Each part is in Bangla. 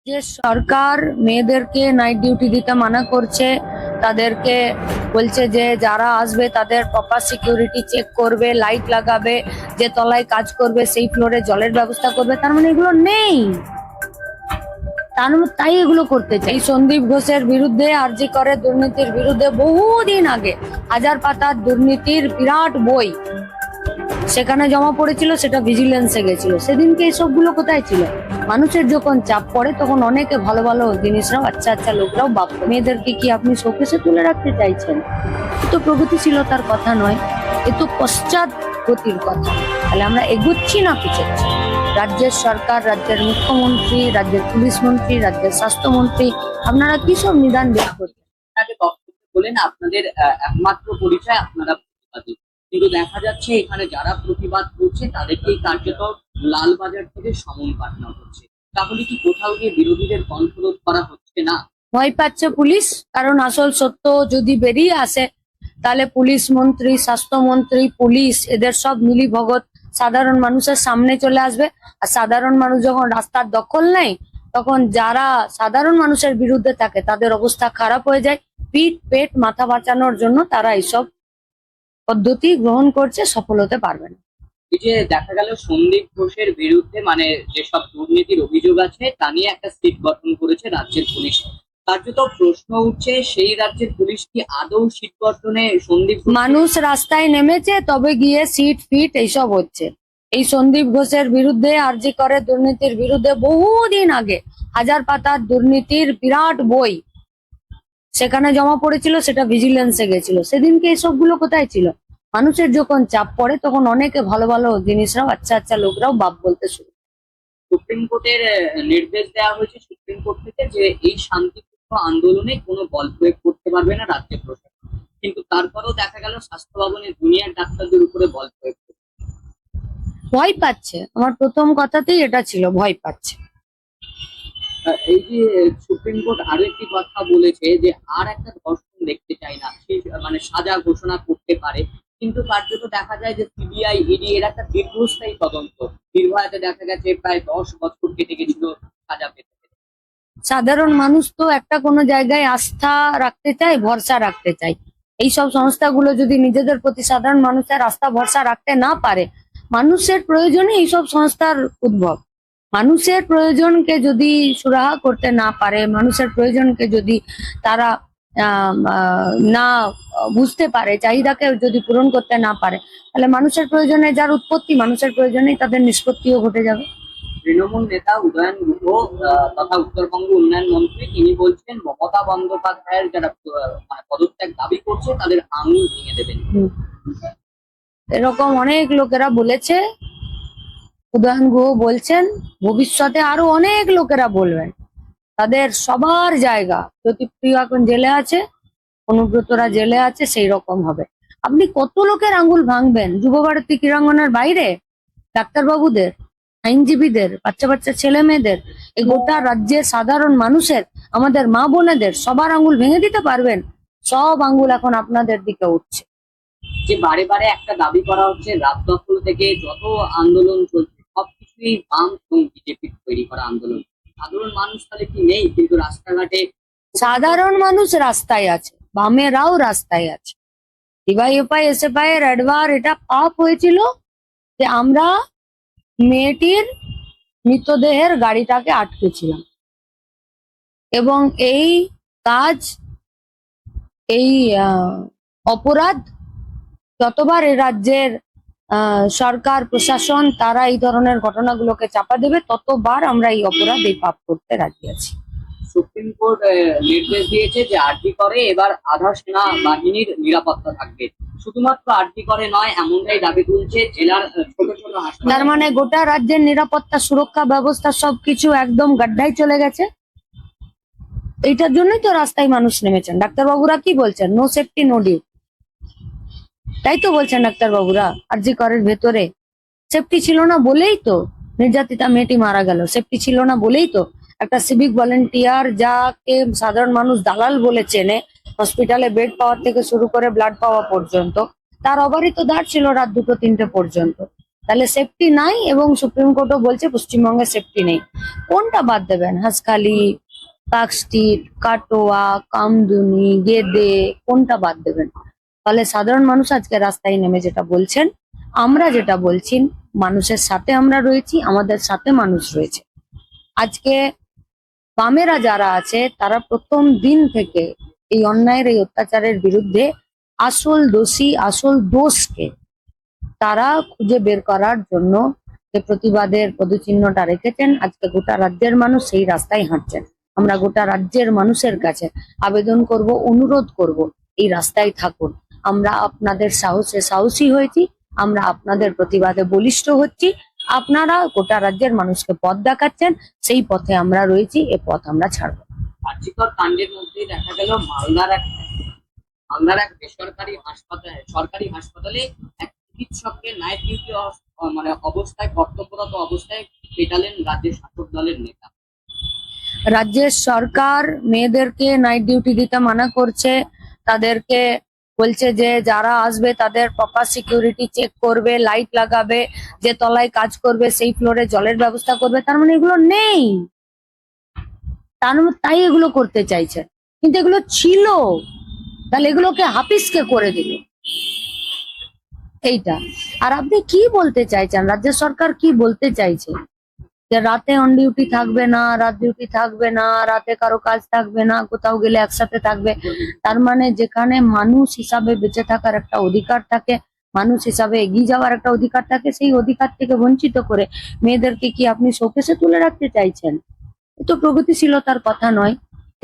যে সরকার মেয়েদেরকে নাইট ডিউটি দিতে মানা করছে, তাদেরকে বলছে যে যারা আসবে তাদের প্রপার সিকিউরিটি চেক করবে, লাইট লাগাবে, যে তলায় কাজ করবে সেই ফ্লোরে জলের ব্যবস্থা করবে। তার মানে এগুলো নেই, তাই এগুলো করতে চাই। সন্দীপ ঘোষের বিরুদ্ধে, আরজি করে দুর্নীতির বিরুদ্ধে বহুদিন আগে হাজার পাতার দুর্নীতির বিরাট বই সেখানে জমা পড়েছিল, সেটা ভিজিলেন্সে গেছিল। সেদিনকে এসবগুলো কোথায় ছিল? মানুষের যখন চাপ পড়ে তখন অনেকে ভালো ভালো জিনিসরাও, আচ্ছা আচ্ছা লোকরাও ভাবতো। মেয়েদেরকে কি আপনি শোকেসে তুলে রাখতে চাইছেন? এ তো প্রগতিশীলতার কথা নয়, এ তো পশ্চাৎ গতির কথা। তাহলে আমরা এগুচ্ছি না পিছাচ্ছি? রাজ্যের সরকার, রাজ্যের মুখ্যমন্ত্রী, রাজ্যের পুলিশ মন্ত্রী, রাজ্যের স্বাস্থ্যমন্ত্রী, আপনারা কি সব নিদান বের করছেন? আগে বক্তব্য বলেন আপনাদের একমাত্র পরিচয় আপনারা প্রতিবাদী, কিন্তু দেখা যাচ্ছে এখানে যারা প্রতিবাদ করছে তাদেরকেই কার্যত লালবাজার থেকে সমন পাঠানো হচ্ছে। তাহলে কি কোথাও গিয়ে বিরোধীদের কণ্ঠরোধ করা হচ্ছে না? ভয় পাচ্ছে পুলিশ, কারণ আসল সত্য যদি বেরিয়ে আসে তাহলে পুলিশ মন্ত্রী, স্বাস্থ্যমন্ত্রী, পুলিশ এদের সব মিলিভগত সাধারণ মানুষের সামনে চলে আসবে। আর সাধারণ মানুষ যখন রাস্তার দখল নেয় তখন যারা সাধারণ মানুষের বিরুদ্ধে থাকে তাদের অবস্থা খারাপ হয়ে যায়। পিঠ পেট মাথা বাঁচানোর জন্য তারা এইসব পদ্ধতি গ্রহণ করছে, সফল হতে পারবে না। এই যে দেখা গেল সন্দীপ ঘোষের বিরুদ্ধে যেসব দুর্নীতির অভিযোগ আছে তা নিয়ে একটা সিট গঠন করেছে রাজ্যের পুলিশ। কার্যত প্রশ্ন উঠছে, সেই রাজ্যের পুলিশ কি আদৌ সিট গঠনে মানুষ রাস্তায় নেমেছে তবে গিয়ে সিট ফিট এইসব হচ্ছে। এই সন্দীপ ঘোষের বিরুদ্ধে, আরজি করে দুর্নীতির বিরুদ্ধে বহুদিন আগে হাজার পাতার দুর্নীতির বিরাট বই সেখানে জমা পড়েছিল, সেটা ভিজিলেন্সে গেছিল। সেদিনকে এসবগুলো কোথায় ছিল? মানুষের যখন চাপ পড়ে তখন অনেকে ভালো ভালো জিনিসরাও, আচ্ছা আচ্ছা লোকরাও বাপ বলতে শুরু। সুপ্রিম কোর্টের নির্দেশ দেওয়া হয়েছে সুপ্রিম কোর্ট থেকে যে এই শান্তিপূর্ণ আন্দোলনে কোনো বল প্রয়োগ করতে পারবে না রাজ্য প্রশাসন, কিন্তু তারপরেও দেখা গেল স্বাস্থ্য ভবনে জুনিয়র ডাক্তারদের উপরে বল প্রয়োগ করছে। ভয় পাচ্ছে, আমার প্রথম কথাতেই এটা ছিল, ভয় পাচ্ছে। এই যে সুপ্রিম কোর্ট আরো একটি কথা বলেছে যে আর একটা ধর্ষণ দেখতে চাই না, সে সাজা ঘোষণা করতে পারে, কিন্তু কার্যত দেখা যায় যে সিবিআই, ইডি এর একটা দীর্ঘস্থায়ী তদন্ত। নির্ভয়াতে দেখা গেছে প্রায় 10 বছর কেটে গেছিল সাজা পেতে। সাধারণ মানুষ তো একটা কোনো জায়গায় আস্থা রাখতে চায়, ভরসা রাখতে চায়। এইসব সংস্থাগুলো যদি নিজেদের প্রতি সাধারণ মানুষের আস্থা ভরসা রাখতে না পারে, মানুষের প্রয়োজনে এইসব সংস্থার উদ্ভব। মানুষের প্রয়োজনকে যদি সুরাহা করতে না পারে, মানুষের প্রয়োজনকে যদি তারা না বুঝতে পারে, চাহিদাকে যদি পূরণ করতে না পারে, তাহলে মানুষের প্রয়োজনে যার উৎপত্তি, মানুষের প্রয়োজনেই তাদের নিষ্পত্তিও ঘটে যাবে। তৃণমূল নেতা উদয়ন গুহ তথা উত্তরবঙ্গ উন্নয়ন মন্ত্রী তিনি বলছেন মমতা বন্দ্যোপাধ্যায়ের যারা পদত্যাগ দাবি করছে তাদের আঙুল ভেঙে দেবেন। এরকম অনেক লোকেরা বলেছে, উদয়ন গুহ বলছেন, ভবিষ্যতে আরো অনেক লোকেরা বলবেন। তাদের সবার জায়গা, জ্যোতিপ্রিয় এখন জেলে আছে, অনুব্রতরা জেলে আছে, সেই রকম হবে। আপনি কত লোকের আঙ্গুল ভাঙবেন? যুবভারতী ক্রীড়াঙ্গনের বাইরে ডাক্তারবাবুদের, আইনজীবীদের, বাচ্চা বাচ্চা ছেলে মেয়েদের, এই গোটা রাজ্যের সাধারণ মানুষের, আমাদের মা বোনেদের সবার আঙ্গুল ভেঙে দিতে পারবেন? সব আঙ্গুল এখন আপনাদের দিকে উঠছে। যে বারে বারে একটা দাবি করা হচ্ছে, রাত দখল থেকে যত আন্দোলন চলছে সবকিছুই বাম এবং বিজেপির তৈরি করা আন্দোলন। সাধারণ মানুষ তাহলে কি নেই? কিন্তু রাস্তাঘাটে সাধারণ মানুষ রাস্তায় আছে, বামেরাও রাস্তায় আছে। ডিওয়াইএফআই, এসএফআই এর অ্যাডভার এটা পাপ হয়েছিল যে আমরা মেয়েটির মৃতদেহের গাড়িটাকে আটকেছিলাম, এবং এই কাজ, এই অপরাধ যতবার এই রাজ্যের সরকার প্রশাসন তারা এই ধরনের ঘটনাগুলোকে চাপা দেবে, ততবার আমরা এই অপরাধ, এই পাপ করতে রাজি আছি। সুপ্রিম কোর্ট নির্দেশ দিয়েছে যে আরজি করে এবার আধা সেনা বাহিনীর নিরাপত্তা থাকবে। শুধুমাত্র আরজি করে নয়, এমনটাই দাবি তুলছে জেলার ছোট ছোট হাসপাতাল। তার মানে গোটা রাজ্যের নিরাপত্তা, সুরক্ষা ব্যবস্থা সবকিছু একদম গাড্ডায় চলে গেছে। এইটার জন্যই তো রাস্তায় মানুষ নেমেছেন। ডাক্তারবাবুরা কি বলছেন? নো সেফটি নো ডিউটি, তাই তো বলছেন ডাক্তারবাবুরা। আরজি করের ভেতরে সেফটি ছিল না বলেই তো নির্যাতিতা মেয়েটি মারা গেল। সেফটি ছিল না বলেই তো একটা সিভিক ভলেন্টিয়ার, যাকে সাধারণ মানুষ দালাল বলে চেনে, হসপিটালে বেড পাওয়ার থেকে শুরু করে ব্লাড পাওয়া পর্যন্ত, তার অবারিত দাঁড় ছিল রাত 2-3টে পর্যন্ত। তাহলে সেফটি নাই, এবং সুপ্রিম কোর্টও বলছে পশ্চিমবঙ্গে সেফটি নেই। কোনটা বাদ দেবেন? হাঁসখালি, পার্কস্ট্রিট, কাটোয়া, কামদুনি, গেদে, কোনটা বাদ দেবেন? ফলে সাধারণ মানুষ আজকে রাস্তায় নেমে যেটা বলছেন, আমরা যেটা বলছি, মানুষের সাথে আমরা রয়েছি, আমাদের সাথে মানুষ রয়েছে। আজকে বামেরা যারা আছে তারা প্রথম দিন থেকে এই অন্যায়ের, এই অত্যাচারের বিরুদ্ধে আসল দোষী, আসল দোষকে তারা খুঁজে বের করার জন্য যে প্রতিবাদের পদচিহ্নটা রেখেছেন, আজকে গোটা রাজ্যের মানুষ সেই রাস্তায় হাঁটছেন। আমরা গোটা রাজ্যের মানুষের কাছে আবেদন করব, অনুরোধ করব, এই রাস্তায় থাকুন। আমরা আপনাদের সাহসে সাহসী হয়েছি, আমরা আপনাদের প্রতিবাদে বলিষ্ঠ হচ্ছি। আপনারা গোটা রাজ্যের মানুষকে পথ দেখাচ্ছেন, সেই পথে আমরা রয়েছি, এ পথ আমরা ছাড়বো না। কার্যকর কাণ্ডের মধ্যে দেখা গেল মালদার এক বেসরকারি হাসপাতালে, সরকারি হাসপাতালে এক চিকিৎসককে নাইট ডিউটি মানে অবস্থায়, কর্তব্যরত অবস্থায় পেটালেন রাজ্যের শাসক দলের নেতা। রাজ্যের সরকার মেয়েদেরকে নাইট ডিউটি দিতে মানা করছে, তাদেরকে বলছে যে যারা আসবে তাদের প্রপার সিকিউরিটি চেক করবে, লাইট লাগাবে, যে তলায় কাজ করবে সেই ফ্লোরে জলের ব্যবস্থা করবে। তার মানে এগুলো নেই, তাই এগুলো করতে চাইছে, কিন্তু এগুলো ছিল। তাহলে এগুলোকে হাফিজকে করে দিল এইটা। আর আপনি কি বলতে চাইছেন? রাজ্য সরকার কি বলতে চাইছে? যে রাতে অন ডিউটি থাকবে না, রাত ডিউটি থাকবে না, রাতে কারো কাজ থাকবে না, কোথাও গেলে একসাথে থাকবে। তার মানে যেখানে মানুষ হিসাবে বেঁচে থাকার একটা অধিকার থাকে, মানুষ হিসাবে এগিয়ে যাওয়ার একটা অধিকার থাকে, সেই অধিকার থেকে বঞ্চিত করে মেয়েদেরকে কি আপনি শোকেসে তুলে রাখতে চাইছেন? এ তো প্রগতিশীলতার কথা নয়,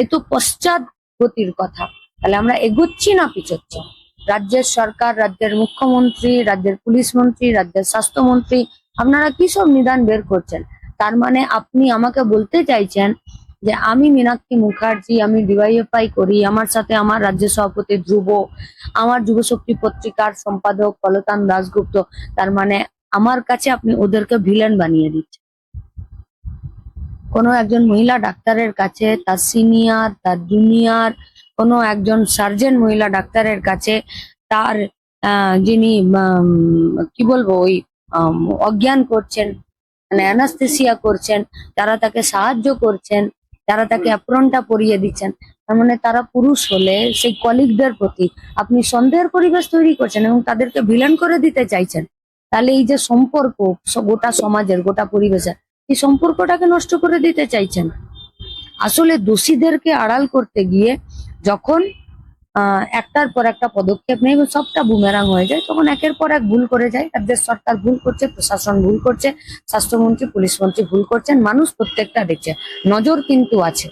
এ তো পশ্চাৎগতির কথা। তাহলে আমরা এগোচ্ছি না পিছোচ্ছি? রাজ্যের সরকার, রাজ্যের মুখ্যমন্ত্রী, রাজ্যের পুলিশ মন্ত্রী, রাজ্যের স্বাস্থ্যমন্ত্রী, আপনারা কি সব নিদান বের করছেন? তার মানে আপনি আমাকে বলতে চাইছেন যে আমি মীনাক্ষী মুখার্জি, আমি ডিওয়াইএফআই করি, আমার সাথে আমার রাজ্য সভাপতি ধ্রুব, আমার যুবশক্তি পত্রিকার সম্পাদক কলতান দাশগুপ্ত, তার মানে আমার কাছে আপনি ওদেরকে ভিলেন বানিয়ে দিচ্ছেন। কোনো একজন মহিলা ডাক্তারের কাছে, তার সিনিয়র, তার জুনিয়র, কোনো একজন সার্জেন মহিলা ডাক্তারের কাছে তার যিনি কি বলবো ওই অজ্ঞান করছেন, মানে অ্যানাস্থেসিয়া করছেন, যারা তাকে সাহায্য করছেন, যারা তাকে অ্যাপ্রনটা পরিয়ে দিচ্ছেন, তার মানে তারা পুরুষ হলে সেই কলিগদের প্রতি আপনি সন্দেহের পরিবেশ তৈরি করছেন এবং তাদেরকে ভিলেন করে দিতে চাইছেন। তাহলে এই যে সম্পর্ক গোটা সমাজের, গোটা পরিবেশের, এই সম্পর্কটাকে নষ্ট করে দিতে চাইছেন। আসলে দোষীদেরকে আড়াল করতে গিয়ে যখন একটার পর একটা পদক্ষেপ নেই, সবটা বুমেরাং হয়ে যায়, তখন একের পর এক ভুল করে যায়। রাজ্যের সরকার ভুল করছে, প্রশাসন ভুল করছে, স্বাস্থ্যমন্ত্রী, পুলিশ মন্ত্রী ভুল করছেন, মানুষ প্রত্যেকটা দেখছে, নজর কিন্তু আছে।